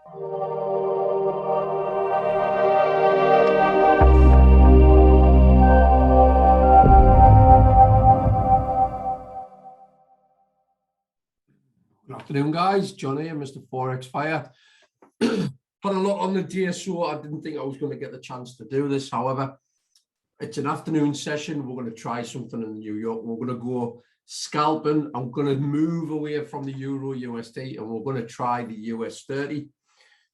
Good afternoon, guys. John here, Mr. Forex Fire. Had a lot on the day, so I didn't think I was going to get the chance to do this. However, it's an afternoon session. We're going to try something in New York. We're going to go scalping. I'm going to move away from the Euro USD, and we're going to try the US30.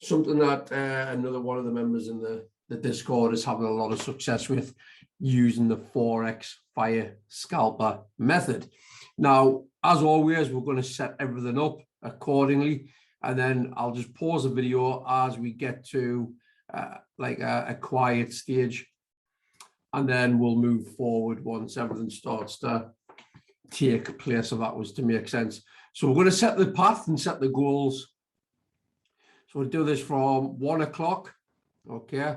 Something that another one of the members in the Discord is having a lot of success with, using the Forex Fire Scalper method. Now, as always, we're going to set everything up accordingly, and then I'll just pause the video as we get to like a quiet stage, and then we'll move forward once everything starts to take place, if that was to make sense. So we're going to set the path and set the goals. So we'll do this from 1 o'clock, okay?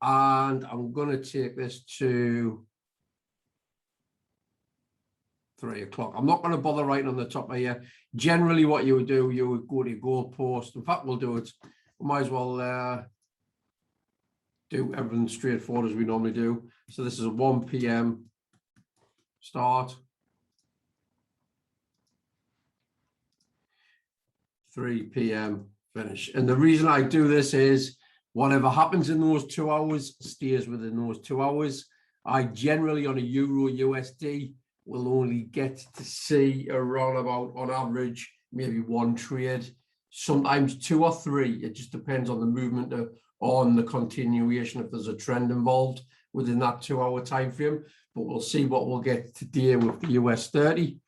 And I'm going to take this to 3 o'clock. I'm not going to bother writing on the top of here. Generally, what you would do, you would go to your goal post. In fact, we'll do it. We might as well do everything straightforward as we normally do. So this is a 1 p.m. start. 3 p.m. finish. And the reason I do this is whatever happens in those 2 hours stays within those 2 hours. I generally, on a Euro USD, will only get to see around about, on average, maybe 1 trade, sometimes 2 or 3. It just depends on the movement, on the continuation, if there's a trend involved within that 2 hour time frame. But we'll see what we'll get today with the US30.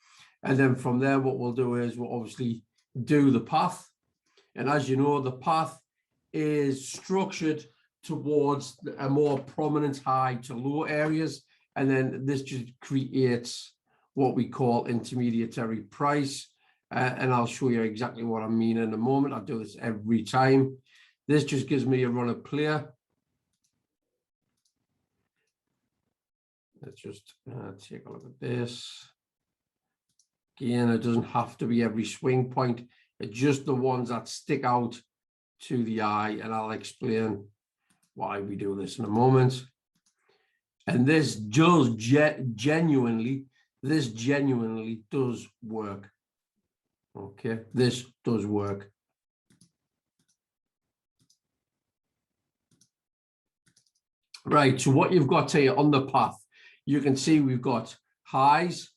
And then from there, what we'll do is we'll obviously do the path. And as you know, the path is structured towards a more prominent high to low areas. And then this just creates what we call intermediary price. And I'll show you exactly what I mean in a moment. I do this every time. This just gives me a run of play. Let's just take a look at this. Again, it doesn't have to be every swing point. It's just the ones that stick out to the eye. And I'll explain why we do this in a moment. And this does genuinely does work. Okay, this does work. Right, so what you've got here on the path, you can see we've got highs,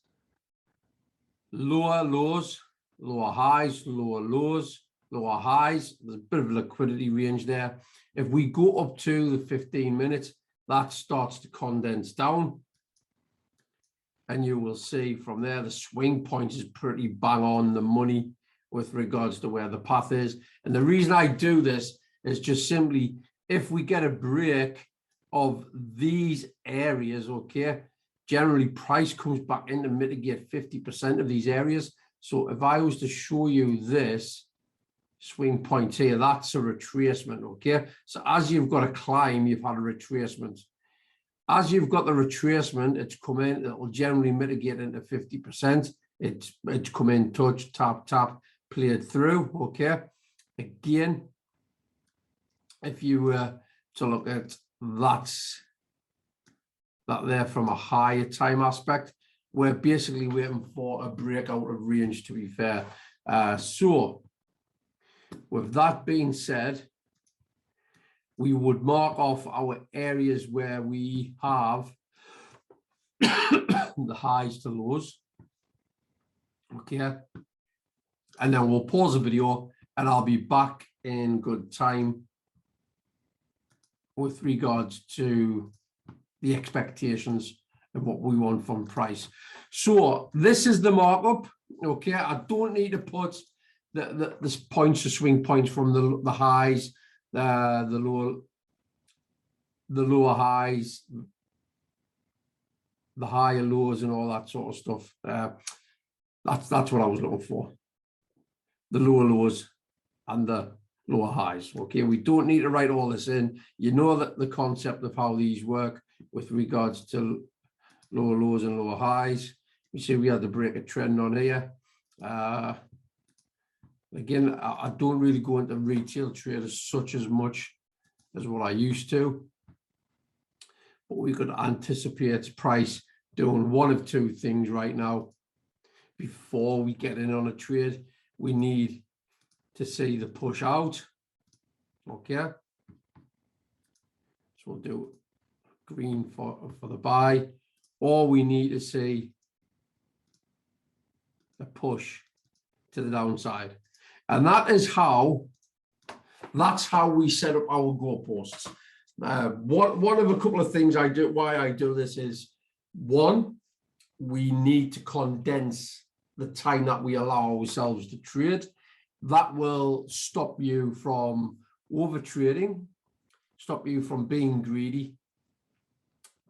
lower lows, lower highs, lower lows, lower highs. There's a bit of a liquidity range there. If we go up to the 15 minutes, that starts to condense down. And you will see from there, the swing point is pretty bang on the money with regards to where the path is. And the reason I do this is just simply, if we get a break of these areas, okay, generally price comes back in to mitigate 50% of these areas. So if I was to show you this swing point here, that's a retracement, okay? So as you've got a climb, you've had a retracement. As you've got the retracement, it's come in, it will generally mitigate into 50%. It's come in, touch, tap, tap, played through, okay? Again, if you were to look at that there from a higher time aspect, we're basically waiting for a breakout of range, to be fair. So with that being said, we would mark off our areas where we have the highs to lows, okay? And then we'll pause the video and I'll be back in good time with regards to the expectations and what we want from price. So this is the markup, okay? I don't need to put the points, the swing points from the highs, the lower highs, the higher lows, and all that sort of stuff. That's what I was looking for. The lower lows and the lower highs. Okay, we don't need to write all this in. You know that the concept of how these work with regards to lower lows and lower highs. You see we had the break of trend on here. Again, I don't really go into retail trade as much as what I used to, but we could anticipate price doing one of two things right now. Before we get in on a trade, we need to see the push out. Okay, so we'll do green for the buy, or we need to see the push to the downside. And that's how we set up our goalposts. One of a couple of things I do, why I do this is, one, we need to condense the time that we allow ourselves to trade. That will stop you from over trading, stop you from being greedy.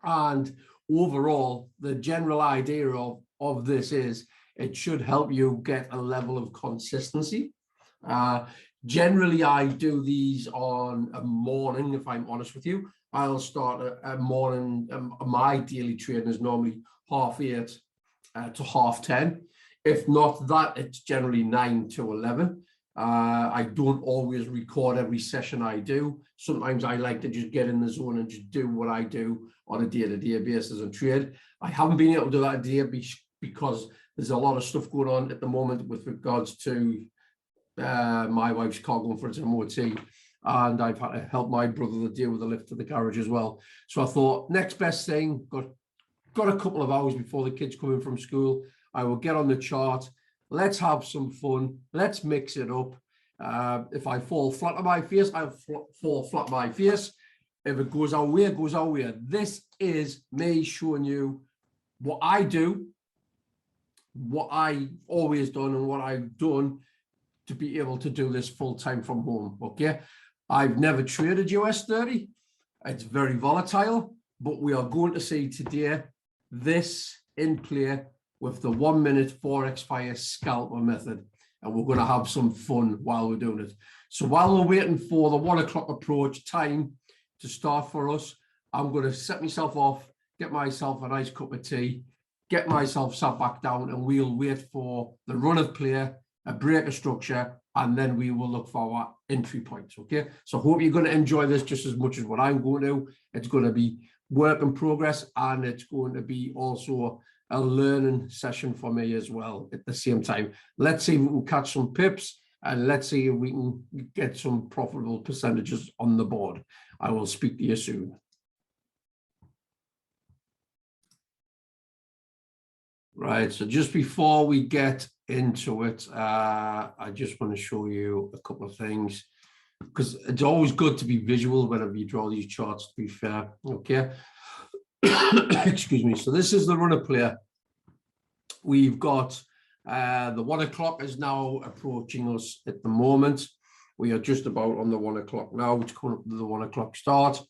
And overall, the general idea of this is it should help you get a level of consistency. Generally, I do these on a morning, if I'm honest with you. I'll start a morning, my daily trading is normally 8:30 to 10:30. If not that, it's generally 9 to 11. I don't always record every session I do. Sometimes I like to just get in the zone and just do what I do on a day-to-day basis and trade. I haven't been able to do that today because there's a lot of stuff going on at the moment with regards to my wife's car going for its MOT, and I've had to help my brother to deal with the lift to the garage as well. So I thought, next best thing, got a couple of hours before the kids come in from school, I will get on the chart. Let's have some fun. Let's mix it up. If I fall flat on my face, I'll fall flat on my face. If it goes our way, it goes our way. This is me showing you what I do, what I always done, and what I've done to be able to do this full time from home. Okay, I've never traded US30. It's very volatile, but we are going to see today this in play with the 1 minute Forex fire scalper method, and we're going to have some fun while we're doing it. So while we're waiting for the 1 o'clock approach time to start for us, I'm going to set myself off, get myself a nice cup of tea, get myself sat back down, and we'll wait for the run of play, a break of structure, and then we will look for our entry points. Okay, so I hope you're going to enjoy this just as much as what I'm going to. It's going to be work in progress, and it's going to be also a learning session for me as well at the same time. Let's see if we can catch some pips, and let's see if we can get some profitable percentages on the board. I will speak to you soon. Right, so just before we get into it, I just want to show you a couple of things, because it's always good to be visual whenever you draw these charts, to be fair. Okay. Excuse me. So this is the runner player. We've got the 1 o'clock is now approaching us at the moment. We are just about on the 1 o'clock now. It's coming up to the 1 o'clock start.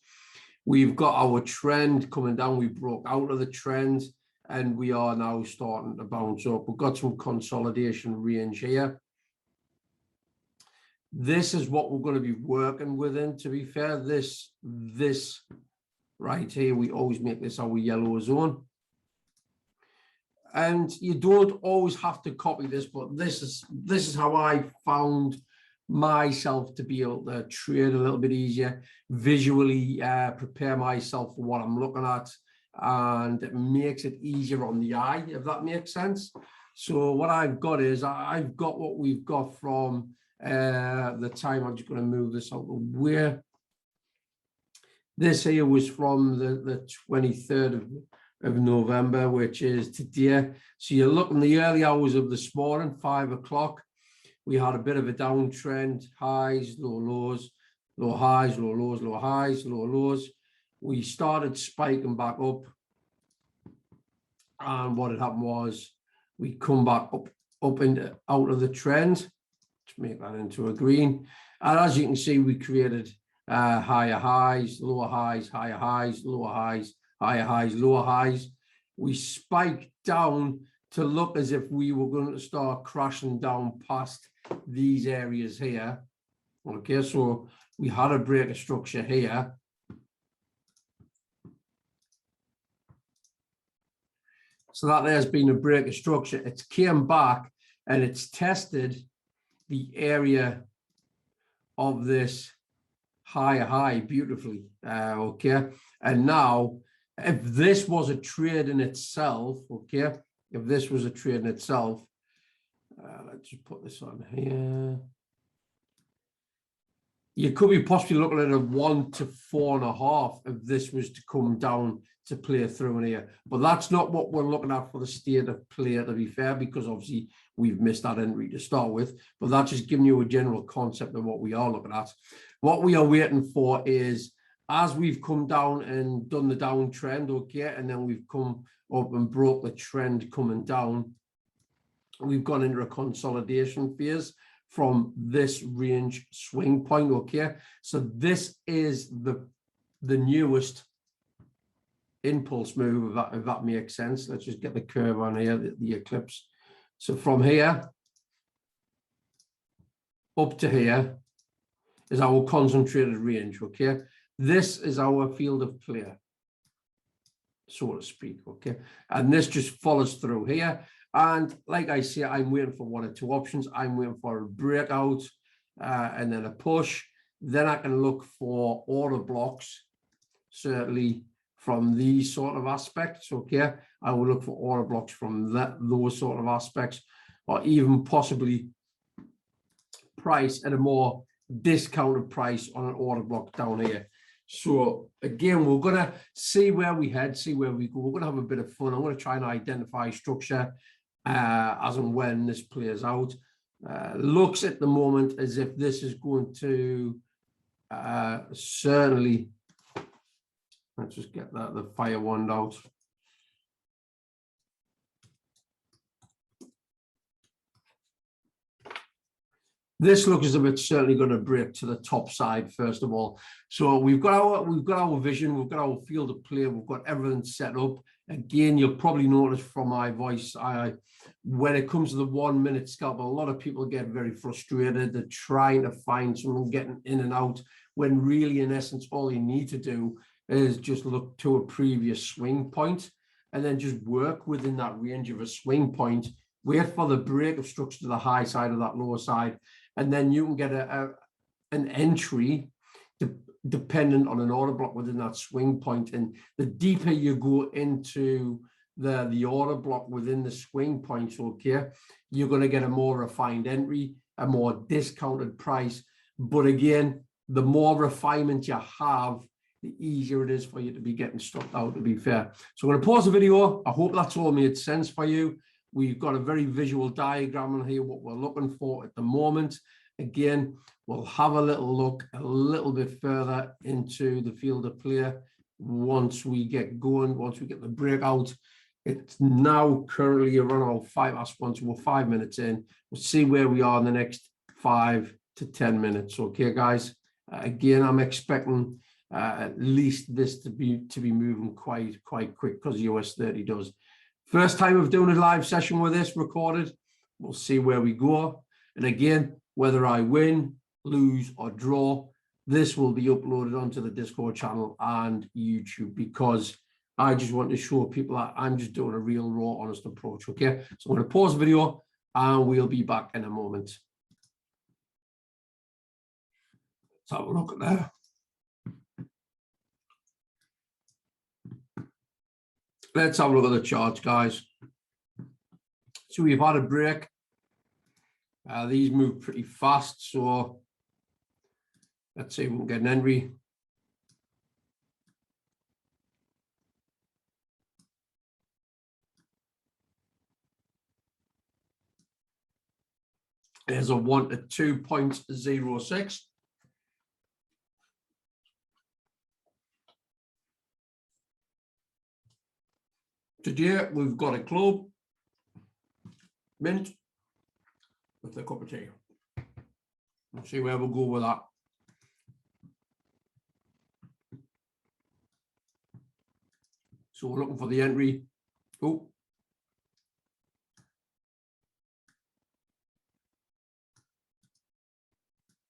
We've got our trend coming down. We broke out of the trend, and we are now starting to bounce up. We've got some consolidation range here. This is what we're going to be working within, to be fair. This right here, we always make this our yellow zone. And you don't always have to copy this, but this is how I found myself to be able to trade a little bit easier, visually prepare myself for what I'm looking at, and it makes it easier on the eye, if that makes sense. So what I've got is, I've got what we've got from the time. I'm just going to move this out of the way. This here was from the 23rd of November, which is today. So you're looking the early hours of this morning, 5 o'clock. We had a bit of a downtrend, highs, low lows, low highs, low lows, low highs, low lows. We started spiking back up, and what had happened was we come back up and out of the trend to make that into a green. And as you can see, we created higher highs, lower highs, higher highs, lower highs, higher highs, lower highs. We spiked down to look as if we were going to start crashing down past these areas here. Okay, so we had a break of structure here. So that there's been a break of structure. It's came back and it's tested the area of this high beautifully. Okay, and now if this was a trade in itself, okay, if this was a trade in itself, let's just put this on here. You could be possibly looking at a 1 to 4.5 if this was to come down to play through in here. But that's not what we're looking at for the state of play, to be fair, because obviously we've missed that entry to start with. But that's just giving you a general concept of what we are looking at. What we are waiting for is, as we've come down and done the downtrend, okay, and then we've come up and broke the trend coming down, we've gone into a consolidation phase from this range swing point, okay? So this is the newest impulse move, if that makes sense. Let's just get the curve on here, the eclipse. So from here up to here is our concentrated range, okay? This is our field of play, so to speak, okay? And this just follows through here. And like I say, I'm waiting for one or two options. I'm waiting for a breakout and then a push. Then I can look for order blocks, certainly from these sort of aspects, okay? I will look for order blocks from those sort of aspects, or even possibly price at a more discounted price on an order block down here. So again, we're going to see where we head, see where we go. We're going to have a bit of fun. I'm going to try and identify structure as and when this plays out. Looks at the moment as if this is going to certainly, let's just get the fire wand out. This looks as if it's certainly going to break to the top side first of all. So we've got our vision, we've got our field of play, we've got everything set up. Again, you'll probably notice from my voice, when it comes to the 1 minute scalp, a lot of people get very frustrated. They're trying to find someone getting in and out, when really, in essence, all you need to do is just look to a previous swing point and then just work within that range of a swing point. Wait for the break of structure to the high side of that lower side, and then you can get an entry dependent on an order block within that swing point. And the deeper you go into the order block within the swing points, okay, you're going to get a more refined entry, a more discounted price. But again, the more refinement you have, the easier it is for you to be getting stuck out, to be fair. So I'm going to pause the video. I hope that's all made sense for you. We've got a very visual diagram on here, what we're looking for at the moment. Again, we'll have a little look a little bit further into the field of play once we get going, once we get the breakout. It's now currently around 5 minutes in. We'll see where we are in the next 5 to 10 minutes. Okay, guys. Again, I'm expecting at least this to be moving quite quick, because US30 does. First time of doing a live session with this recorded. We'll see where we go. And again, whether I win, lose, or draw, this will be uploaded onto the Discord channel and YouTube, because I just want to show people that I'm just doing a real raw, honest approach. Okay, so I'm going to pause the video and we'll be back in a moment. Let's have a look at that. Let's have a look at the charts, guys. So we've had a break. These move pretty fast, so let's see if we can get an entry. There's a 1 to 2.06. Today we've got a club, mint with a cup of tea. Let's see where we'll go with that. So we're looking for the entry. Oh.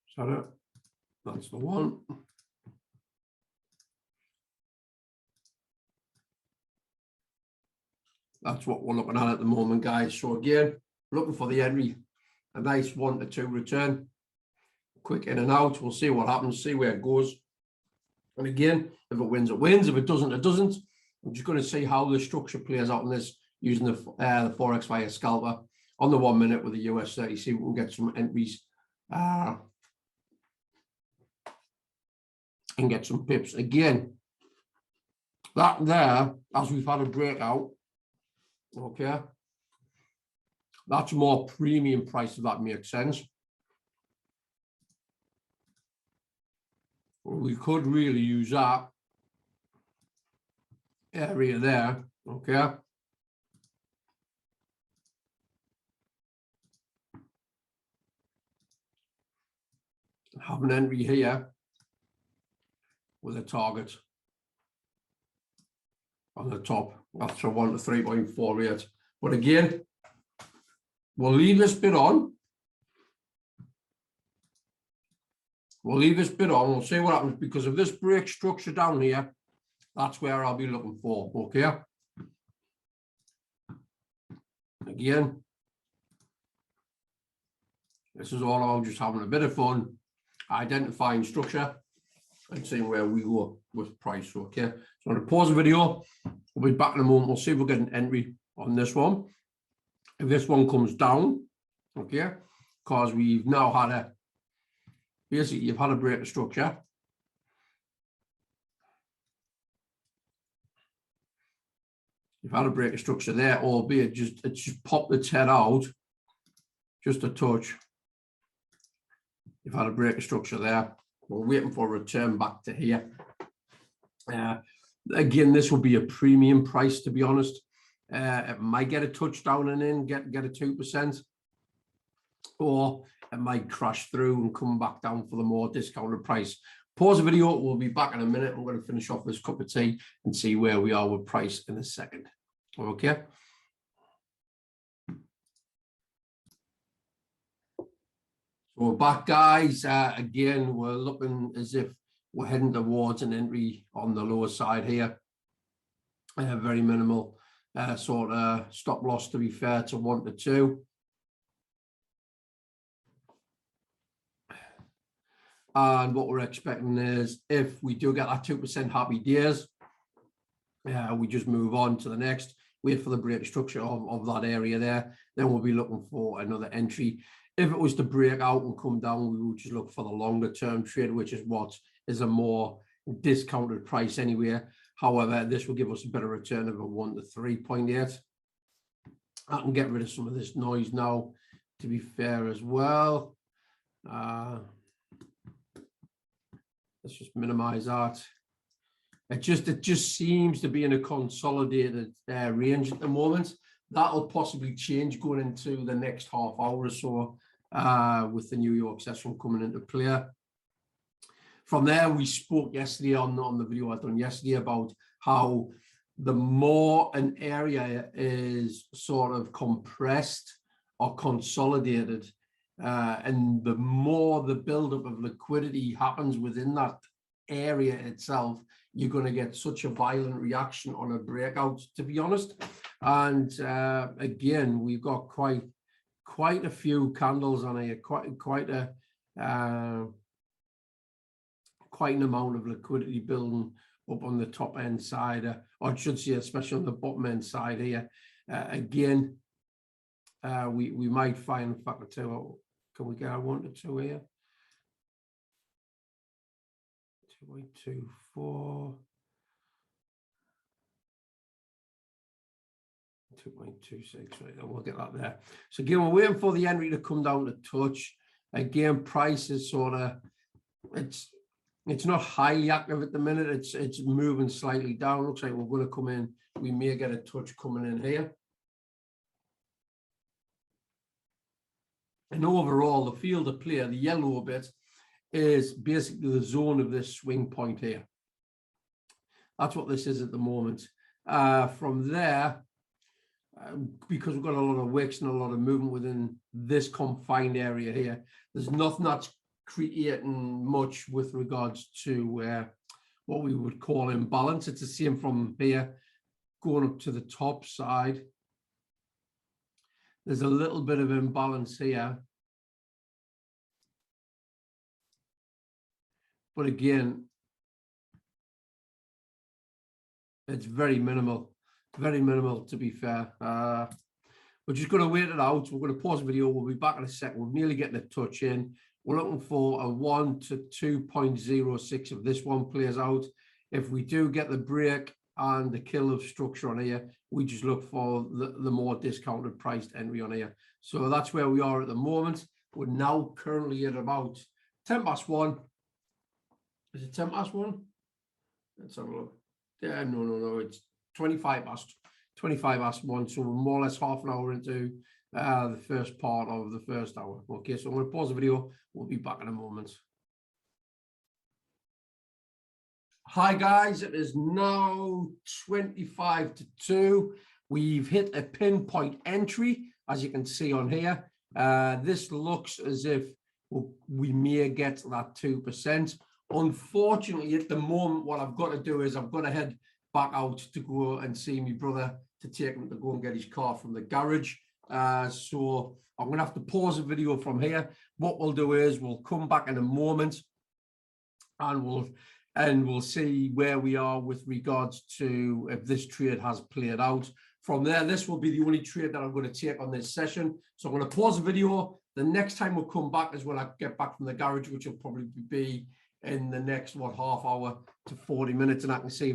Is that it? That's the one. That's what we're looking at the moment, guys. So again, looking for the entry. a nice 1 to 2 return, quick in and out. We'll see what happens, see where it goes. And again, if it wins, it wins. If it doesn't, it doesn't. I'm just going to see how the structure plays out in this using the Forex via Scalper on the 1 minute with the US30. See if we can get some entries and get some pips. Again, that there, as we've had a breakout, okay, that's more premium price, if that makes sense. We could really use that area there, okay. Have an entry here with a target on the top after 1 to 3.48. But again, we'll leave this bit on. We'll leave this bit on. We'll see what happens, because if this breaks structure down here, that's where I'll be looking for. Okay. Again, this is all about just having a bit of fun, identifying structure and seeing where we go with price. Okay. So I'm going to pause the video. We'll be back in a moment. We'll see if we get an entry on this one. If this one comes down, okay, because we've now had a, basically you've had a break of structure. You've had a break of structure there, albeit it's just popped its head out just a touch. You've had a break of structure there. We're waiting for a return back to here. Again, this will be a premium price, to be honest. It might get a touchdown and then get a 2%, or it might crash through and come back down for the more discounted price. Pause the video. We'll be back in a minute. I'm going to finish off this cup of tea and see where we are with price in a second. Okay. So we're back, guys. Again, we're looking as if we're heading towards an entry on the lower side here. Very minimal sort of stop loss, to be fair, to 1 to 2. And what we're expecting is, if we do get that 2% happy days, we just move on to the next, wait for the break structure of that area there. Then we'll be looking for another entry. If it was to break out and come down, we would just look for the longer term trade, which is what is a more discounted price anyway. However, this will give us a better return of a 1 to 3.8. I can get rid of some of this noise now, to be fair, as well. Let's just minimize that. It just seems to be in a consolidated range at the moment. That'll possibly change going into the next half hour or so with the New York session coming into play. From there, we spoke yesterday on the video I done yesterday about how the more an area is sort of compressed or consolidated, and the more the buildup of liquidity happens within that area itself, you're going to get such a violent reaction on a breakout, to be honest. And again, we've got quite a few candles on here, quite an amount of liquidity building up on the top end side, or I should say, especially on the bottom end side here. Again, we might find factor 2. Can we get a 1 to 2 here? 2.24, 2.26, right, and we'll get that there. So again, we're waiting for the entry to come down to touch. Again, price is sort of, it's not highly active at the minute. It's moving slightly down. Looks like we're going to come in. We may get a touch coming in here. And overall, the field of play, the yellow bit, is basically the zone of this swing point here. That's what this is at the moment. From there, because we've got a lot of wicks and a lot of movement within this confined area here, there's nothing that's creating much with regards to what we would call imbalance. It's the same from here going up to the top side. There's a little bit of imbalance here, but again, it's very minimal to be fair. We're just going to wait it out. We're going to pause the video. We'll be back in a second. We're nearly getting a touch in. We're looking for a 1 to 2.06 if this one plays out. If we do get the break and the kill of structure on here, we just look for the more discounted priced entry on here. So that's where we are at the moment. We're now currently at about 10 past 1. Is it 10 past 1? Let's have a look. Yeah, no, it's 25 past 1. So we're more or less half an hour into the first part of the first hour. Okay, so I'm going to pause the video. We'll be back in a moment. Hi guys, it is now 25 to 2. We've hit a pinpoint entry, as you can see on here. This looks as if we may get that 2%. Unfortunately, at the moment, what I've got to do is I've got to head back out to go and see my brother to take him to go and get his car from the garage. So I'm going to have to pause the video from here. What we'll do is we'll come back in a moment and we'll see where we are with regards to if this trade has played out. From there, this will be the only trade that I'm going to take on this session. So I'm going to pause the video. The next time we'll come back is when I get back from the garage, which will probably be in the next half hour to 40 minutes, and I can see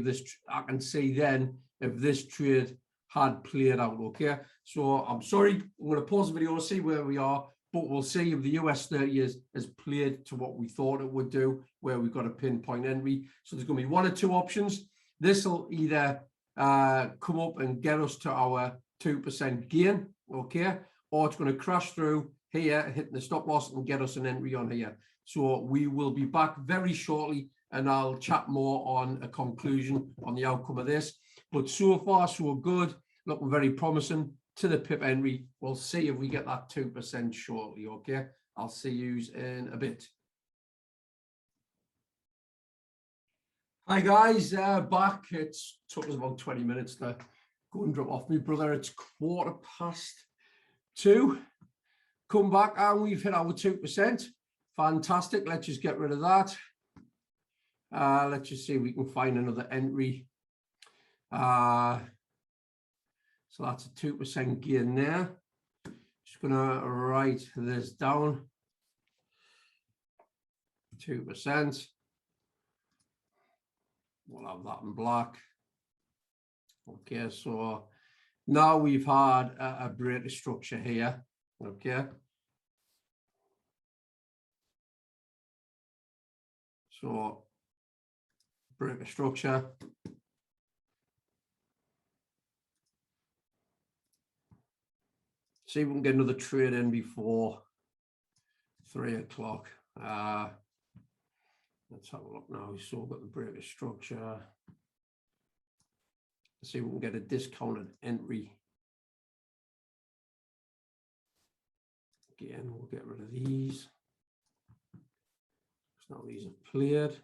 then if this trade had played out. Okay, so I'm sorry, I'm going to pause the video, see where we are, but we'll see if the US30 has played to what we thought it would do, where we've got a pinpoint entry. So there's going to be 1 or 2 options. This will either come up and get us to our 2% gain, okay, or it's going to crash through here, hitting the stop loss and get us an entry on here. So we will be back very shortly and I'll chat more on a conclusion on the outcome of this. But so far, so good, looking very promising to the pip entry. We'll see if we get that 2% shortly, okay? I'll see you in a bit. Hi guys, back. It took us about 20 minutes to go and drop off my brother. It's 2:15. Come back and we've hit our 2%. Fantastic. Let's just get rid of that. Let's just see if we can find another entry. So that's a 2% gain there. Just gonna write this down. 2%. We'll have that in black. Okay, so now we've had a break of structure here. Okay. So break of structure. See if we can get another trade in before 3 o'clock. Let's have a look now. We've still got the break of structure. Let's see if we can get a discounted entry. Again, we'll get rid of these. Now these are cleared.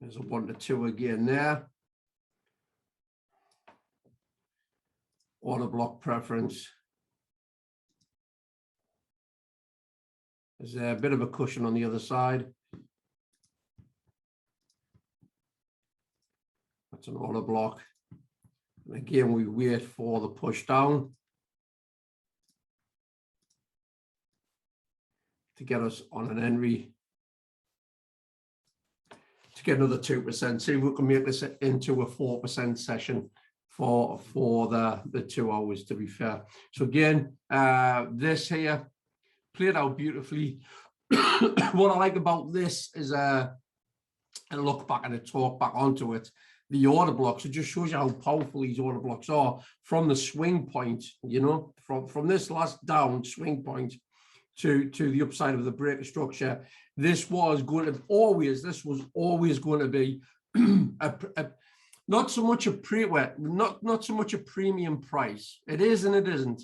There's a 1 to 2 again there. Order block preference. There's a bit of a cushion on the other side. That's an order block. And again, we wait for the push down to get us on an entry to get another 2%. See if we can make this into a 4% session for the 2 hours, to be fair. So again, this here played out beautifully. What I like about this is a look back and a talk back onto it. The order blocks, it just shows you how powerful these order blocks are from the swing point, you know, from this last down swing point to the upside of the break of structure. This was always going to be not so much a premium price. It is and it isn't.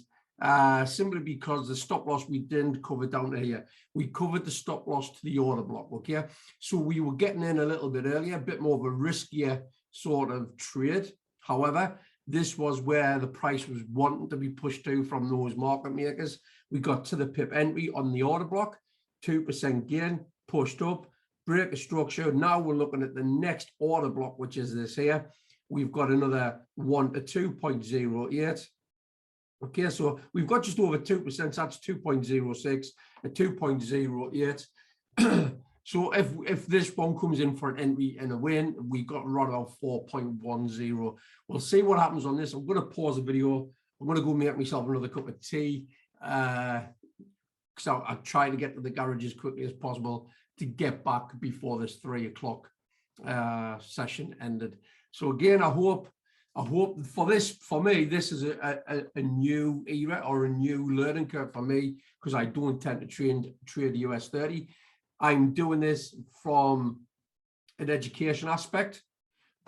Simply because the stop loss we didn't cover down to here. We covered the stop loss to the order block, okay? So we were getting in a little bit earlier, a bit more of a riskier sort of trade. However, This was where the price was wanting to be pushed to from those market makers. We got to the pip entry on the order block, 2% gain, pushed up, break of structure. Now we're looking at the next order block, which is this here. We've got another 1 to 2.08. Okay, so we've got just over 2%. That's 2.06 at 2.08. So if this one comes in for an entry and a win, we got right about 4.10. We'll see what happens on this. I'm going to pause the video. I'm going to go make myself another cup of tea. So I try to get to the garage as quickly as possible to get back before this 3 o'clock session ended. So again, I hope for me, this is a new era or a new learning curve for me, because I don't tend to trade US30. I'm doing this from an education aspect,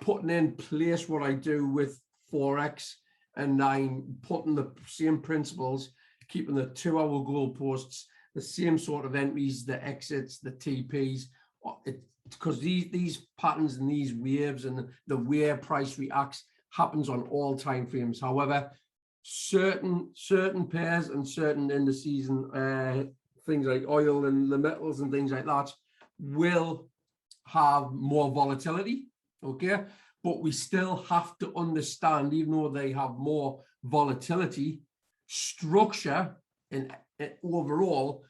putting in place what I do with Forex, and I'm putting the same principles, keeping the 2-hour goalposts, the same sort of entries, the exits, the TPs, because these patterns and these waves and the way price reacts happens on all time frames. However, certain pairs and certain indices and things like oil and the metals and things like that will have more volatility, okay? But we still have to understand, even though they have more volatility, structure and overall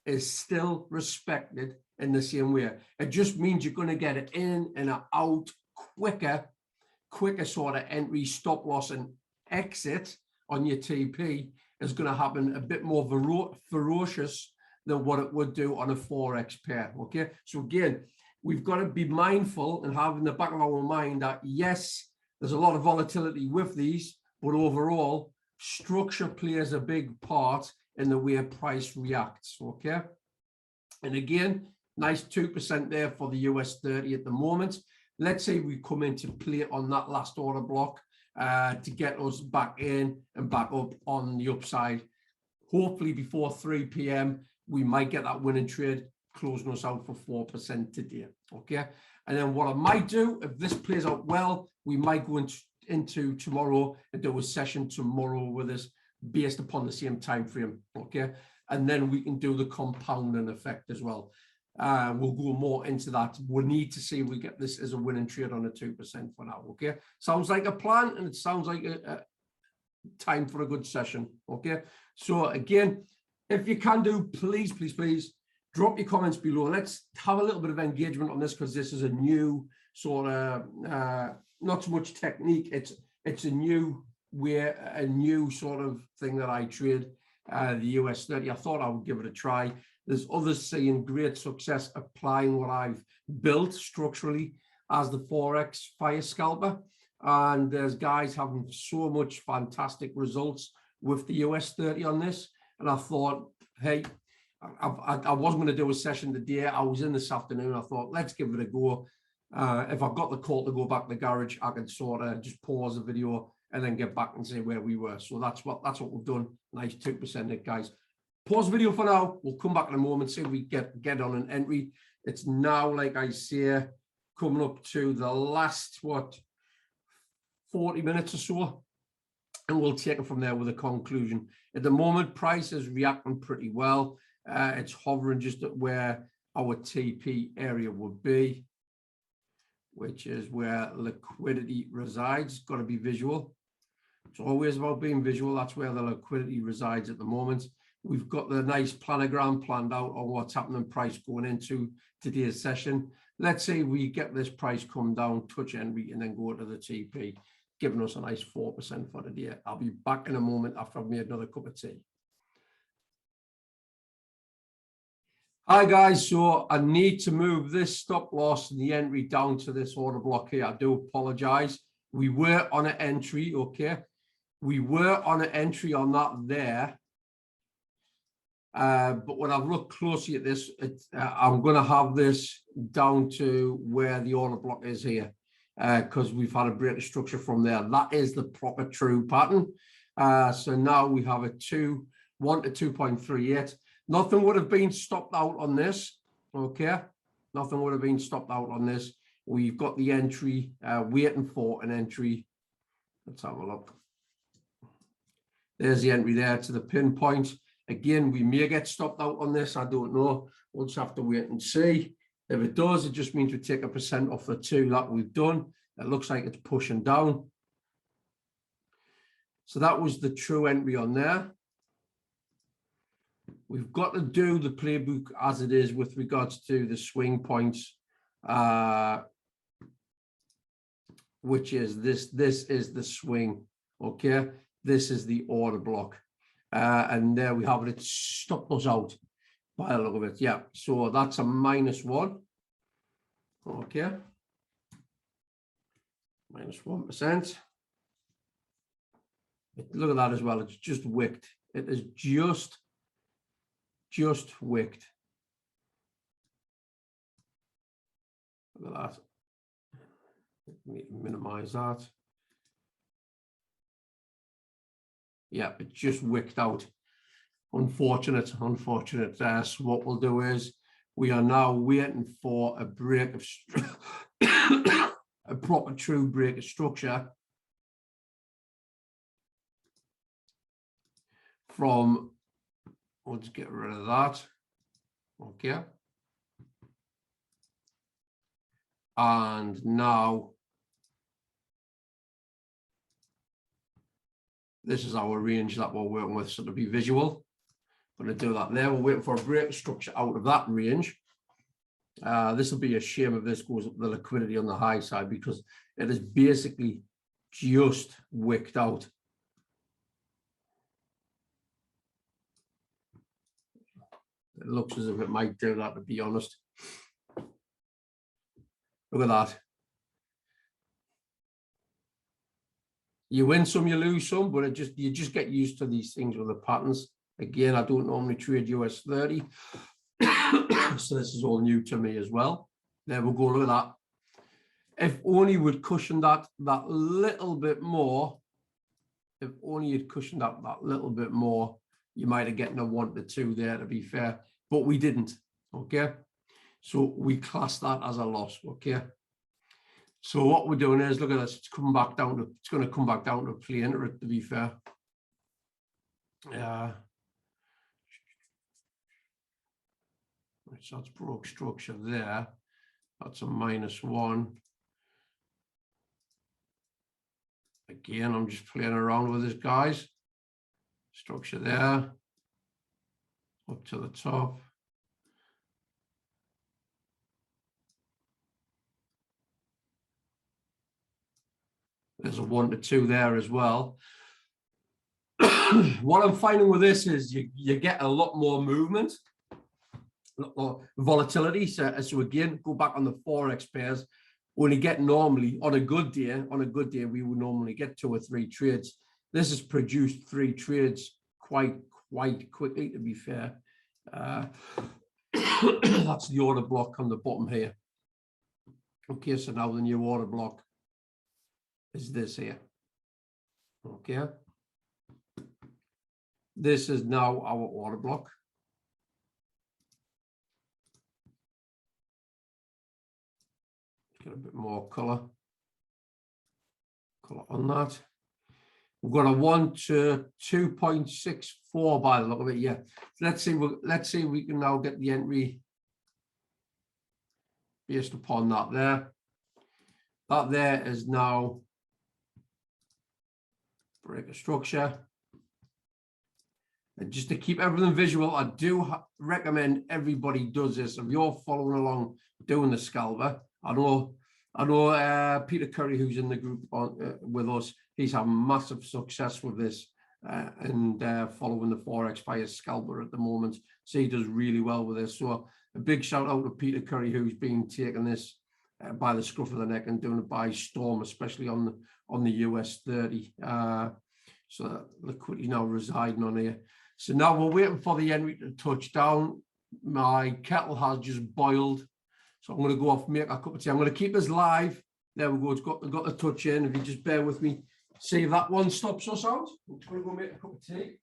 is still respected in the same way. It just means you're going to get it in and out quicker sort of entry, stop loss and exit on your TP is going to happen a bit more ferocious than what it would do on a Forex pair. Okay, so again, we've got to be mindful and have in the back of our mind that yes, there's a lot of volatility with these, but overall structure plays a big part in the way price reacts. Okay, and again, nice 2% there for the US30 at the moment. Let's say we come into play on that last order block to get us back in and back up on the upside. Hopefully before 3 p.m. we might get that winning trade, closing us out for 4% today. Okay, and then what I might do, if this plays out well, we might go into tomorrow and do a session tomorrow with us based upon the same time frame. Okay, and then we can do the compounding effect as well. We'll go more into that. We'll need to see if we get this as a winning trade on a 2% for now. Okay, sounds like a plan, and it sounds like a time for a good session. Okay, so again, if you can do, please drop your comments below. Let's have a little bit of engagement on this, because this is a new sort of not so much technique, it's a new way, a new sort of thing that I trade, the US30. I thought I would give it a try. There's others seeing great success applying what I've built structurally as the Forex Fire Scalper. And there's guys having so much fantastic results with the US30 on this. And I thought, hey, I wasn't going to do a session today. I was in this afternoon. I thought, let's give it a go. If I've got the call to go back to the garage, I can sort of just pause the video and then get back and see where we were. So that's what we've done. Nice 2% it, guys. Pause the video for now. We'll come back in a moment, see if we get on an entry. It's now, like I say, coming up to the last 40 minutes or so, and we'll take it from there with a conclusion. At the moment, price is reacting pretty well. It's hovering just at where our TP area would be, which is where liquidity resides. It's got to be visual. It's always about being visual. That's where the liquidity resides at the moment. We've got the nice planogram planned out on what's happening price going into today's session. Let's say we get this price come down, touch entry, and then go to the TP, giving us a nice 4% for the day. I'll be back in a moment after I've made another cup of tea. Hi guys, so I need to move this stop loss and the entry down to this order block here. I do apologize. We were on an entry, okay? We were on an entry on that there. But when I've looked closely at this, I'm going to have this down to where the order block is here, because we've had a break of structure from there. That is the proper true pattern. So now we have a 1 to 2.38. Nothing would have been stopped out on this, okay? Nothing would have been stopped out on this we've got the entry, waiting for an entry. Let's have a look. There's the entry there to the pinpoint. Again, we may get stopped out on this. I don't know. We'll just have to wait and see. If it does, it just means we take 1% off the 2 that we've done. It looks like it's pushing down. So that was the true entry on there. We've got to do the playbook as it is with regards to the swing points, which is this. This is the swing, okay? This is the order block. And there we have it. It stopped us out by a look of it. Yeah, so that's a -1. Okay. -1%. Look at that as well. It's just wicked. It is just wicked. Look at that. Let me minimize that. Yeah, it just wicked out. Unfortunate. So what we'll do is we are now waiting for a break of a proper true break of structure from, let's get rid of that. Okay. And now this is our range that we're working with, so to be visual. I'm going to do that there. We're waiting for a break structure out of that range. This will be a shame if this goes up the liquidity on the high side, because it is basically just wicked out. It looks as if it might do that, to be honest. Look at that. You win some, you lose some, but you just get used to these things with the patterns. Again, I don't normally trade US30, so this is all new to me as well. There we go, look at that. If only we'd cushioned that little bit more, if only you'd cushioned that little bit more, you might have gotten a 1 to 2 there, to be fair, but we didn't, okay? So we class that as a loss, okay? So what we're doing is, look at this, it's going to come back down to play into it, to be fair. So that's broke structure there. That's a -1. Again, I'm just playing around with this, guys. Structure there. Up to the top. There's a 1 to 2 there as well. What I'm finding with this is you get a lot more movement, a lot more volatility. So again, go back on the Forex pairs. When you get normally on a good day, we would normally get 2 or 3 trades. This has produced 3 trades quite quickly, to be fair. That's the order block on the bottom here. Okay, so now the new order block is this here. Okay. This is now our order block. Get a bit more color on that. We've got a 1 to 2.64 by the look of it. Yeah. Let's see if we can now get the entry based upon that there. That there is now break a structure. And just to keep everything visual, I do recommend everybody does this. If you're following along doing the scalper, I know Peter Curry, who's in the group with us, he's having massive success with this and following the Forex by his scalper at the moment. So he does really well with this. So a big shout out to Peter Curry, who's been taking this by the scruff of the neck and doing it by storm, especially on the US30. So liquidity now residing on here. So now we're waiting for the entry to touch down. My kettle has just boiled. So I'm going to go off, make a cup of tea. I'm going to keep this live. There we go. It's got the touch in. If you just bear with me, see if that one stops us out. I'm just going to go make a cup of tea.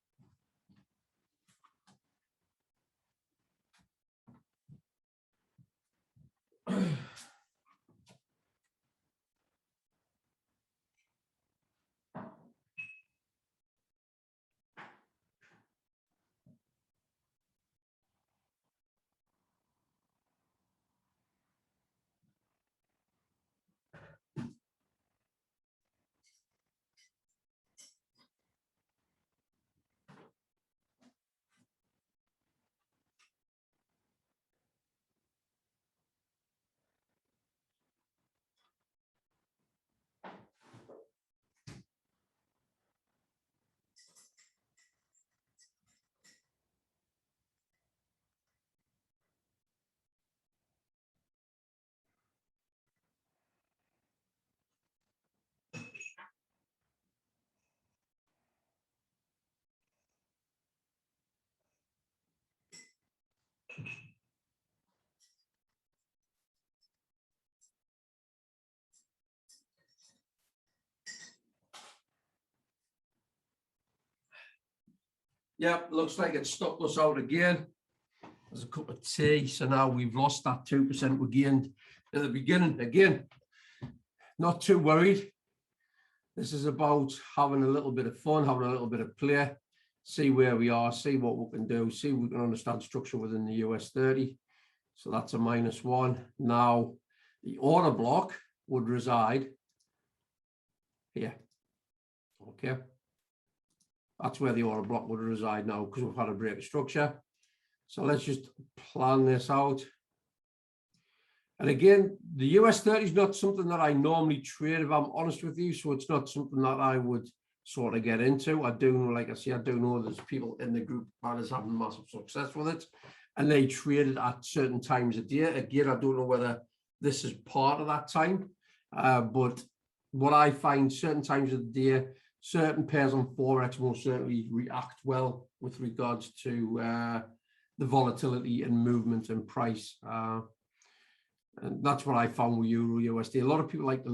Yep, looks like it stopped us out again. There's a cup of tea, so now we've lost that 2% we gained in the beginning. Again, not too worried. This is about having a little bit of fun, having a little bit of play, see where we are, see what we can do, see if we can understand structure within the US30. So that's a -1. Now, the order block would reside here. Okay. That's where the order block would reside now because we've had a break of structure. So let's just plan this out. And again, the US30 is not something that I normally trade, if I'm honest with you. So it's not something that I would sort of get into. I do know, like I say, I do know there's people in the group that is having massive success with it. And they trade it at certain times a day. Again, I don't know whether this is part of that time. But what I find, certain times of the day, certain pairs on Forex most certainly react well with regards to the volatility and movement and price. And that's what I found with Euro USD. A lot of people like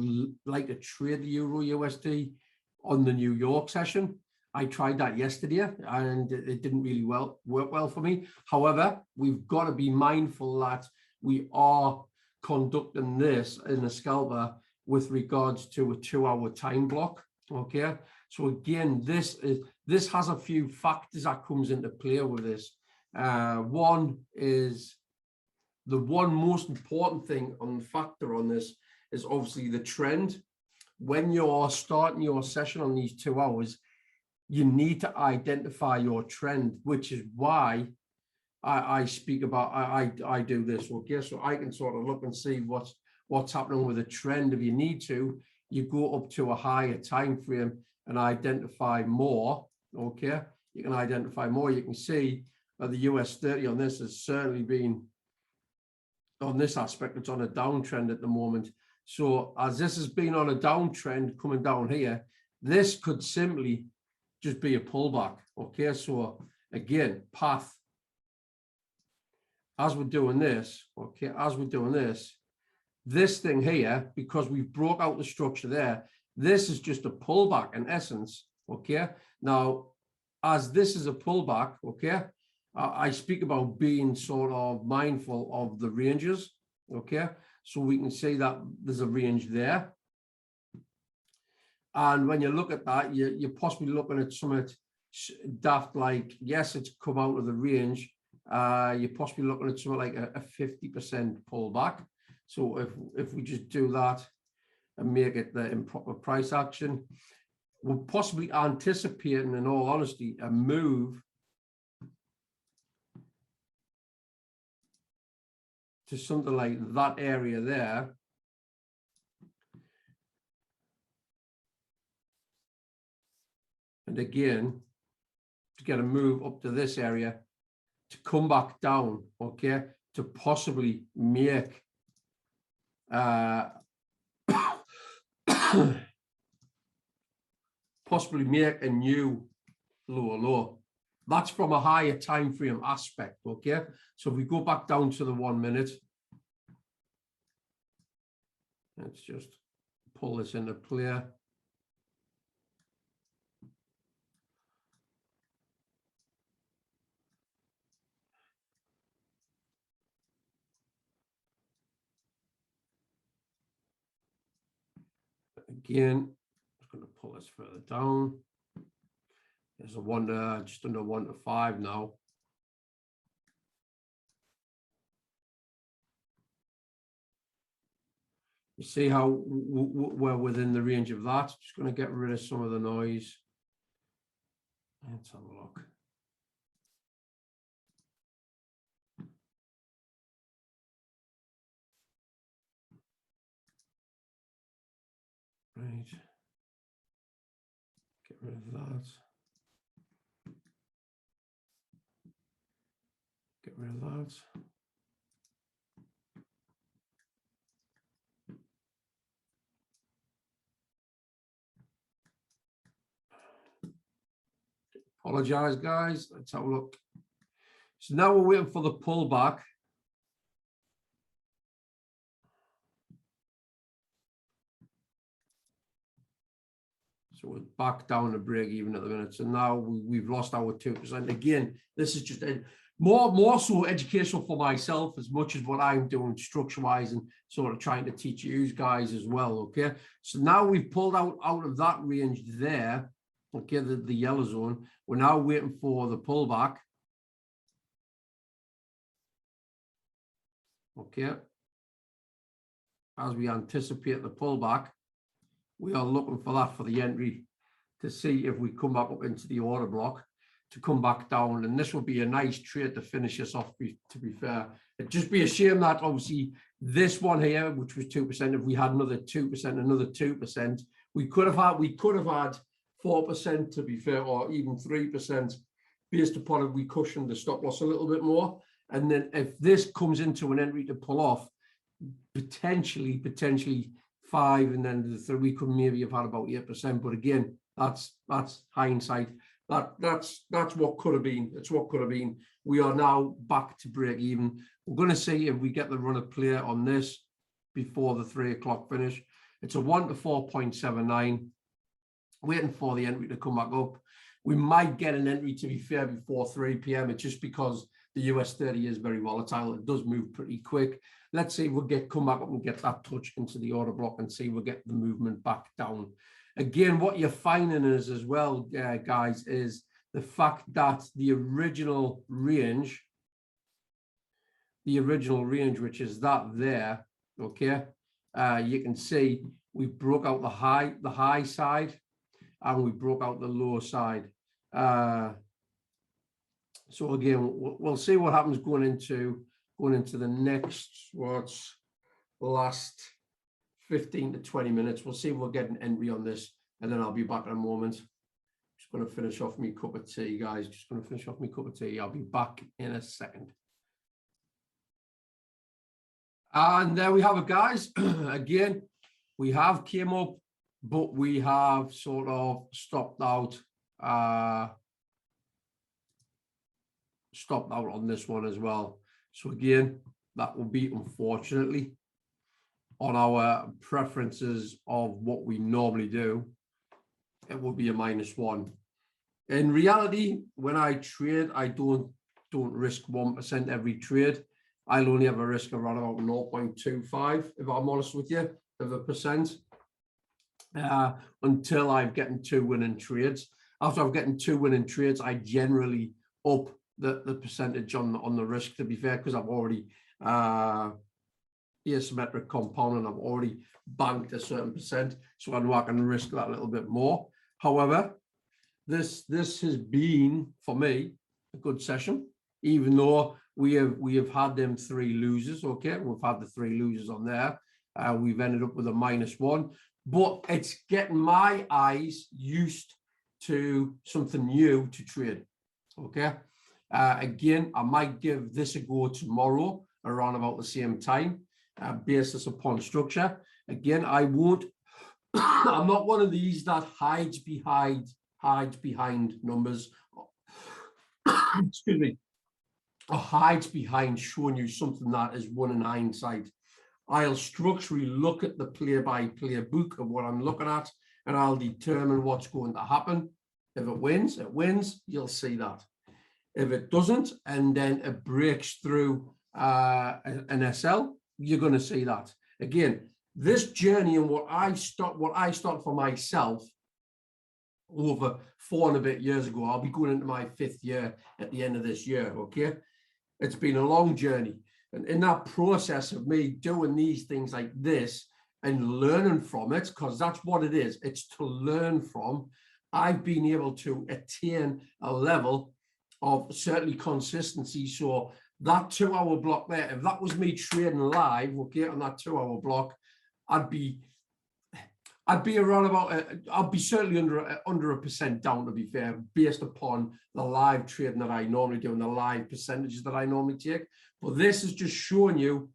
to trade the Euro USD on the New York session. I tried that yesterday and it didn't really work well for me. However, we've got to be mindful that we are conducting this in a scalper with regards to a 2-hour time block. Okay, so again, this has a few factors that comes into play with this. One is the one most important thing on the factor on this is obviously the trend. When you're starting your session on these 2 hours, you need to identify your trend, which is why I speak about, I do this. Okay, so I can sort of look and see what's happening with a trend. If you need to, you go up to a higher time frame and identify more. Okay, you can identify more. You can see the US30 on this has certainly been, on this aspect, it's on a downtrend at the moment. So as this has been on a downtrend coming down here, this could simply just be a pullback. Okay, so again, path, as we're doing this, okay, as we're doing this thing here, because we've broke out the structure there, this is just a pullback in essence. Okay, now as this is a pullback, okay, I speak about being sort of mindful of the ranges. Okay, so we can see that there's a range there, and when you look at that, you're possibly looking at something daft like, yes, it's come out of the range. You're possibly looking at something like a 50% pullback. So if we just do that and make it the improper price action, we're possibly anticipating, in all honesty, a move to something like that area there. And again, to get a move up to this area, to come back down, okay, to possibly make possibly make a new lower low. That's from a higher time frame aspect. Okay, so if we go back down to the 1 minute, let's just pull this into play. Again, I'm going to pull this further down. There's a one to just under 1 to 5 now. You see how we're within the range of that. Just going to get rid of some of the noise. Let's have a look. Right. Get rid of that. Get rid of that. Apologize, guys. Let's have a look. So now we're waiting for the pullback. So we're back down to break even at the minute. So now we've lost our 2%. Again, this is just more so educational for myself as much as what I'm doing structure-wise and sort of trying to teach you guys as well, okay? So now we've pulled out of that range there, okay, the yellow zone. We're now waiting for the pullback. Okay. As we anticipate the pullback, we are looking for that for the entry to see if we come back up into the order block to come back down. And this will be a nice trade to finish us off, to be fair. It'd just be a shame that obviously this one here, which was 2%, if we had another 2%, another 2%, we could have had 4%, to be fair, or even 3% based upon if we cushioned the stop loss a little bit more. And then if this comes into an entry to pull off, potentially 5, and then the 3, we could maybe have had about 8%. But again, that's hindsight. That's what could have been. It's what could have been. We are now back to break even. We're going to see if we get the run of play on this before the 3 o'clock finish. It's a 1 to 4.79. Waiting for the entry to come back up. We might get an entry, to be fair, before 3 p.m. It's just because the US30 is very volatile. It does move pretty quick. Let's see if we'll come back up and get that touch into the order block and see we'll get the movement back down. Again, what you're finding is as well, guys, is the fact that the original range, which is that there, okay, you can see we broke out the high side, and we broke out the low side. So again, we'll see what happens going into the next, what's the last 15 to 20 minutes. We'll see if we'll get an entry on this, and then I'll be back in a moment. Just going to finish off my cup of tea, guys. Just going to finish off my cup of tea. I'll be back in a second. And there we have it, guys. Again, we have came up, but we have sort of stopped out on this one as well. So again, that will be, unfortunately, on our preferences of what we normally do, it will be a -1. In reality, when I trade, I don't risk 1% every trade. I'll only have a risk around about 0.25, if I'm honest with you, of a percent, until I'm getting 2 winning trades. After I'm getting 2 winning trades, I generally up the percentage on the risk, to be fair, because I've already asymmetric compound and I've already banked a certain percent, so I know I can risk that a little bit more. However, this has been, for me, a good session, even though we have had them 3 losers. Okay, we've had the 3 losers on there. We've ended up with a -1, but it's getting my eyes used to something new to trade. Okay. Again, I might give this a go tomorrow around about the same time, basis upon structure. Again, I won't, I'm not one of these that hides behind numbers, excuse me, or hides behind showing you something that is one in hindsight. I'll structurally look at the play-by-play book of what I'm looking at, and I'll determine what's going to happen. If it wins, it wins. You'll see that. If it doesn't, and then it breaks through an SL, you're going to see that. Again, this journey and what I started for myself over 4 and a bit years ago, I'll be going into my 5th year at the end of this year, okay? It's been a long journey. And in that process of me doing these things like this and learning from it, because that's what it is, it's to learn from, I've been able to attain a level of certainly consistency. So that 2-hour block there, if that was me trading live, okay, on that 2-hour block, I'd be around about, I'd be certainly under a percent down, to be fair, based upon the live trading that I normally do and the live percentages that I normally take. But this is just showing you,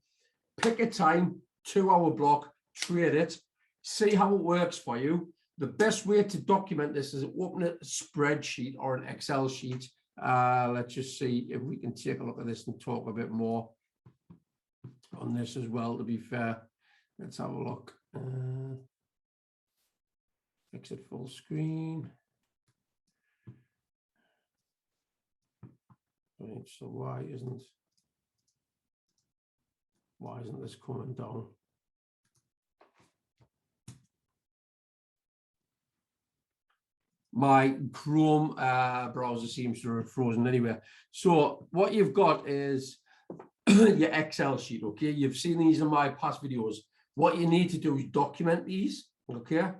pick a time, 2-hour block, trade it, see how it works for you. The best way to document this is open a spreadsheet or an Excel sheet Let's just see if we can take a look at this and talk a bit more on this as well, to be fair. Let's have a look. Exit full screen. Right, so why isn't this coming down? My Chrome browser seems to have frozen anyway. So what you've got is your Excel sheet, okay? You've seen these in my past videos. What you need to do is document these, okay?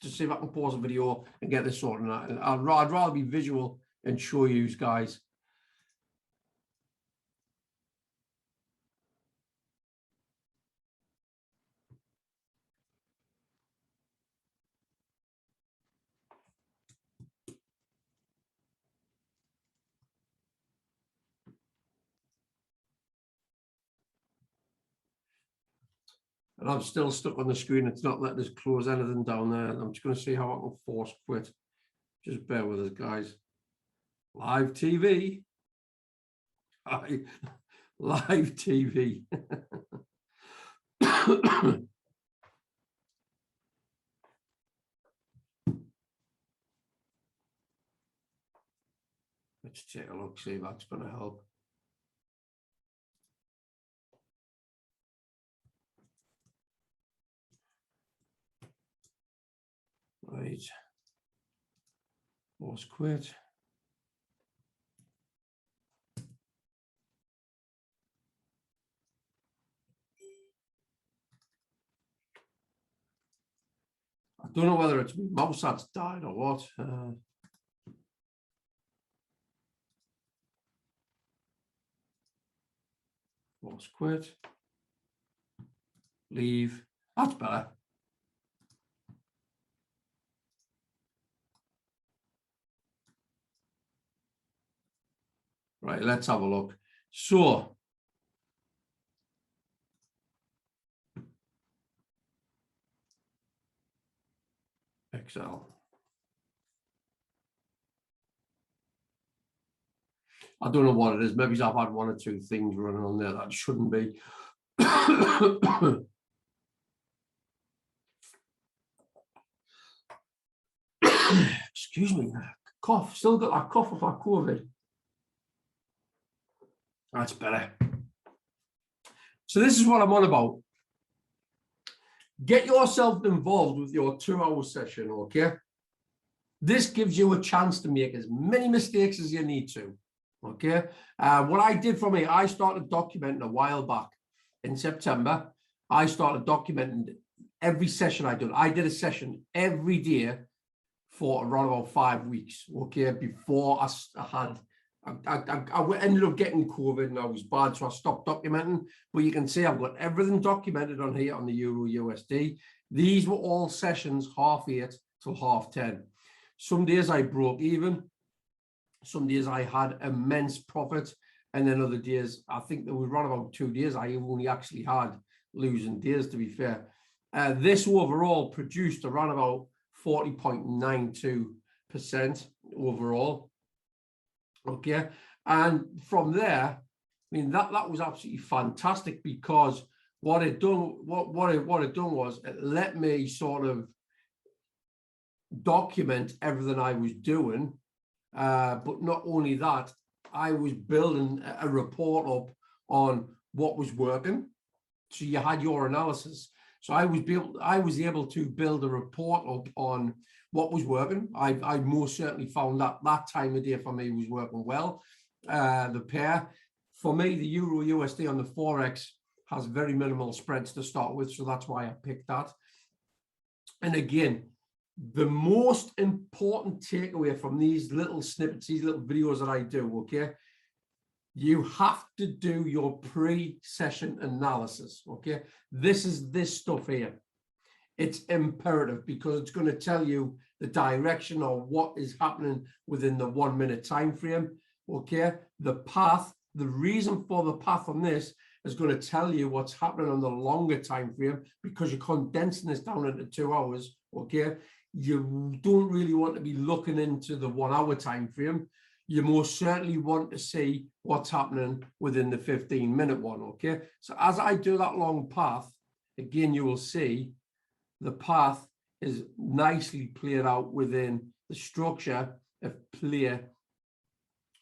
Just see if I can pause the video and get this sorted out. I'd rather be visual and show you guys. And I'm still stuck on the screen. It's not letting us close anything down there. I'm just going to see how I can force quit. Just bear with us, guys. Live TV. Live TV. Let's take a look, see if that's going to help. Right. Force quit. I don't know whether it's my mouse that's died or what. Force quit. Leave. That's better. Right, let's have a look. So, Excel. I don't know what it is. Maybe I've had one or two things running on there that shouldn't be. Excuse me, cough. Still got that cough of that COVID. That's better. So this is what I'm on about. Get yourself involved with your 2-hour session, okay? This gives you a chance to make as many mistakes as you need to, okay? What I did for me, I started documenting a while back in September. I started documenting every session I did. I did a session every day for around about 5 weeks, okay? Before I ended up getting COVID and I was bad, so I stopped documenting. But you can see I've got everything documented on here on the Euro USD. These were all sessions 8:30 till 10:30. Some days I broke even. Some days I had immense profit. And then other days, I think there was around about 2 days, I only actually had losing days, to be fair. This overall produced around about 40.92% overall. Okay, and from there, I mean that was absolutely fantastic, because what it done was it let me sort of document everything I was doing, but not only that, I was building a report up on what was working. So you had your analysis. So I was able to build a report up on what was working. I most certainly found that that time of day for me was working well. The pair, for me, the Euro USD on the Forex has very minimal spreads to start with, so that's why I picked that. And again, the most important takeaway from these little snippets, these little videos that I do, okay, you have to do your pre-session analysis, okay? This is this stuff here. It's imperative, because it's going to tell you the direction of what is happening within the 1 minute time frame, okay? The path, the reason for the path on this is going to tell you what's happening on the longer time frame, because you're condensing this down into 2 hours, okay? you don't really want to be looking into the 1 hour time frame. You most certainly want to see what's happening within the 15-minute one, okay? So as I do that long path, again, you will see the path is nicely played out within the structure of play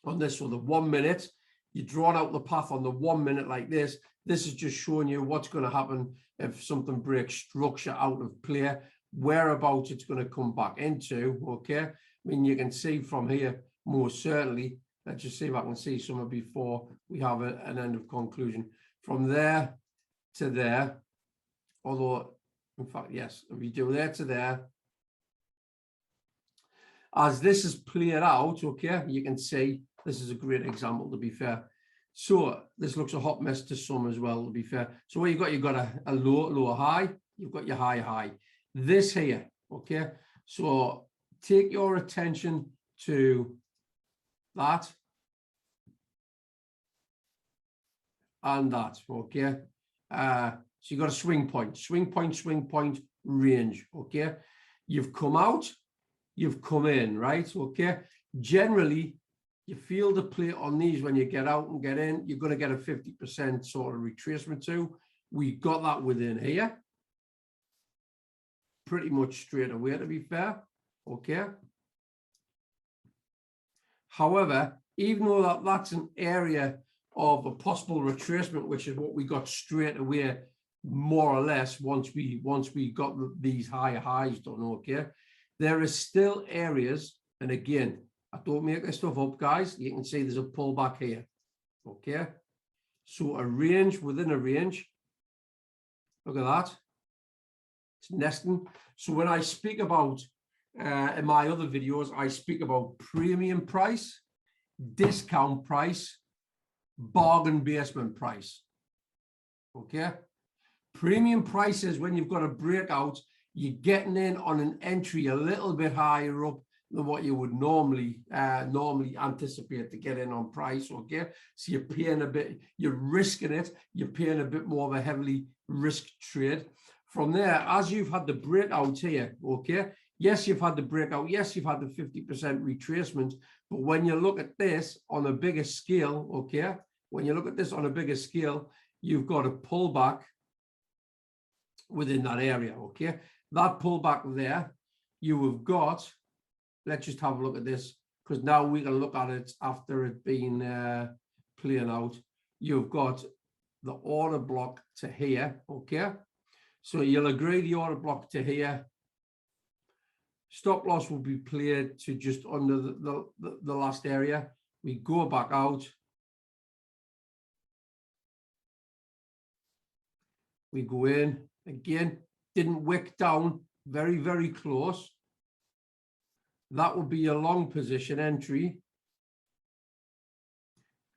on this. So the 1 minute, you drawn out the path on the 1 minute like this. This is just showing you what's going to happen if something breaks structure out of play, whereabouts it's going to come back into, okay? I mean, you can see from here, most certainly, let's just see if I can see somewhere before we have an end of conclusion. From there to there, although, in fact, yes, if you do there to there, as this is played out, okay, you can see this is a great example, to be fair. So this looks a hot mess to some as well, to be fair. So what you've got a lower high, you've got your high. This here, okay? So take your attention to that and that, okay? So you've got a swing point, range, okay? You've come out, you've come in, right? Okay. Generally, you feel the play on these when you get out and get in, you're going to get a 50% sort of retracement too. We got that within here. Pretty much straight away, to be fair. Okay. However, even though that's an area of a possible retracement, which is what we got straight away, more or less, once we got these higher highs done, okay, there is still areas, and again, I don't make this stuff up, guys. You can see there's a pullback here, okay? So a range within a range. Look at that. It's nesting. So when I speak about, in my other videos, I speak about premium price, discount price, bargain basement price, okay? Premium price is when you've got a breakout, you're getting in on an entry a little bit higher up than what you would normally anticipate to get in on price, okay? So you're paying a bit, you're risking it, you're paying a bit more of a heavily risk trade. From there, as you've had the breakout here, okay? Yes, you've had the breakout, yes, you've had the 50% retracement, but when you look at this on a bigger scale, okay? When you look at this on a bigger scale, you've got a pullback within that area, okay? That pullback there, you have got, let's just have a look at this, because now we can look at it after it being playing out. You've got the order block to here, okay? So you'll agree the order block to here. Stop loss will be played to just under the last area. We go back out. We go in, again, didn't wick down, very, very close. That would be a long position entry.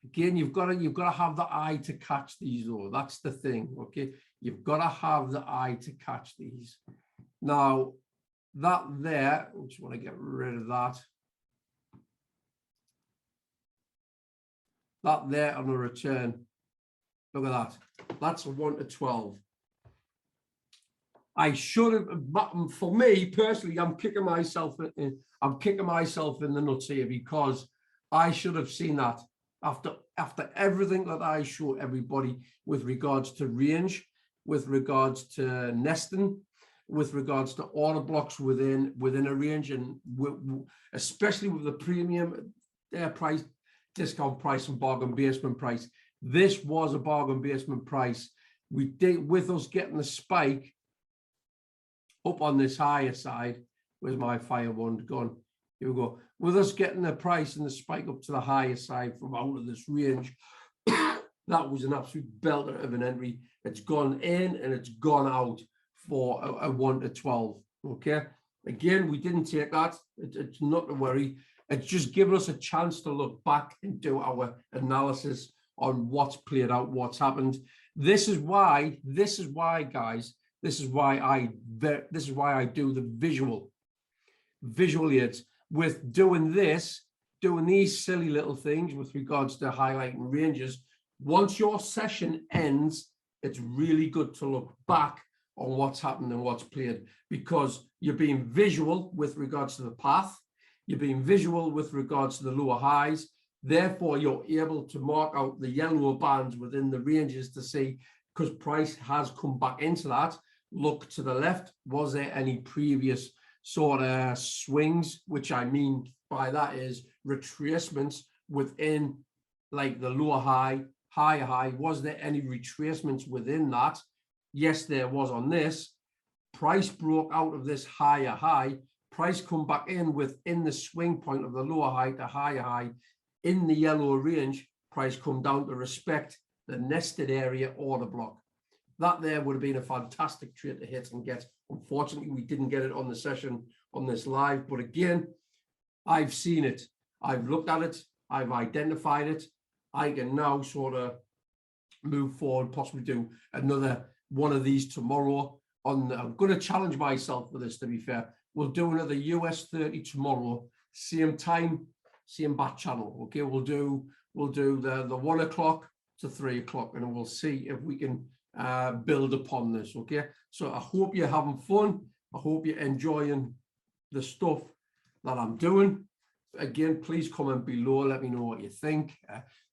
Again, you've got to have the eye to catch these, though. That's the thing, okay? You've got to have the eye to catch these. Now, that there, I just want to get rid of that. That there on a return. Look at that. That's a 1 to 12. I should have, for me personally, I'm kicking myself in the nuts here, because I should have seen that after everything that I show everybody with regards to range, with regards to nesting, with regards to order blocks within a range, and especially with the premium price, discount price, and bargain basement price. This was a bargain basement price. We did, with us getting the spike up on this higher side. Where's my fire wand gone? Here we go. With us getting the price and the spike up to the higher side from out of this range, that was an absolute belter of an entry. It's gone in and it's gone out for a 1 to 12. Okay. Again, we didn't take that. It's not to worry. It's just given us a chance to look back and do our analysis on what's played out, what's happened. This is why, guys. This is why I do the visual aids with doing these silly little things with regards to highlighting ranges. Once your session ends, it's really good to look back on what's happened and what's played, because you're being visual with regards to the path, you're being visual with regards to the lower highs. Therefore, you're able to mark out the yellow bands within the ranges to see, because price has come back into that. Look to the left. Was there any previous sort of swings? Which I mean by that is retracements within, like the lower high, higher high. Was there any retracements within that? Yes, there was on this. Price broke out of this higher high. Price come back in within the swing point of the lower high to higher high in the yellow range. Price come down to respect the nested area order block. That there would have been a fantastic trade to hit and get. Unfortunately, we didn't get it on the session on this live. But again, I've seen it. I've looked at it. I've identified it. I can now sort of move forward, possibly do another one of these tomorrow. I'm going to challenge myself with this, to be fair. We'll do another US30 tomorrow, same time, same back channel. Okay, we'll do the 1 o'clock to 3 o'clock, and we'll see if we can build upon this. Okay, so I hope you're having fun. I hope you're enjoying the stuff that I'm doing. Again, please comment below, let me know what you think.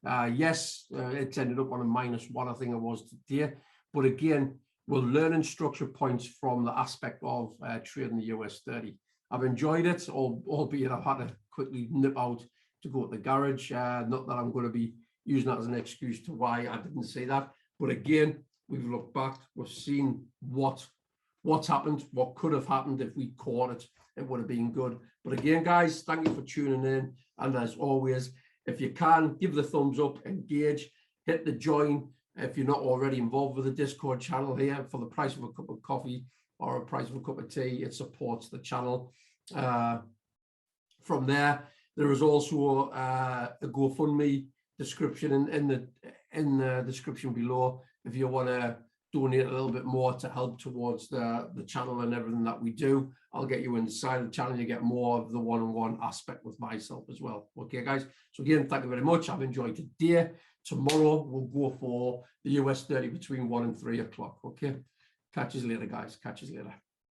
Yes, it's ended up on a -1, I think it was today, but again, we're learning structure points from the aspect of trading the US30. I've enjoyed it, albeit I've had to quickly nip out to go to the garage. Not that I'm going to be using that as an excuse to why I didn't say that, but again, we've looked back, we've seen what's happened, what could have happened if we caught it. It would have been good. But again, guys, thank you for tuning in. And as always, if you can, give the thumbs up, engage, hit the join. If you're not already involved with the Discord channel here, for the price of a cup of coffee or a price of a cup of tea, it supports the channel. From there is also a GoFundMe description in the description below if you want to donate a little bit more to help towards the channel and everything that we do. I'll get you inside the channel. You get more of the one-on-one aspect with myself as well. Okay, guys. So again, thank you very much. I've enjoyed today. Tomorrow we'll go for the US30 between 1 and 3 o'clock. Okay. Catch you later, guys. Catch you later.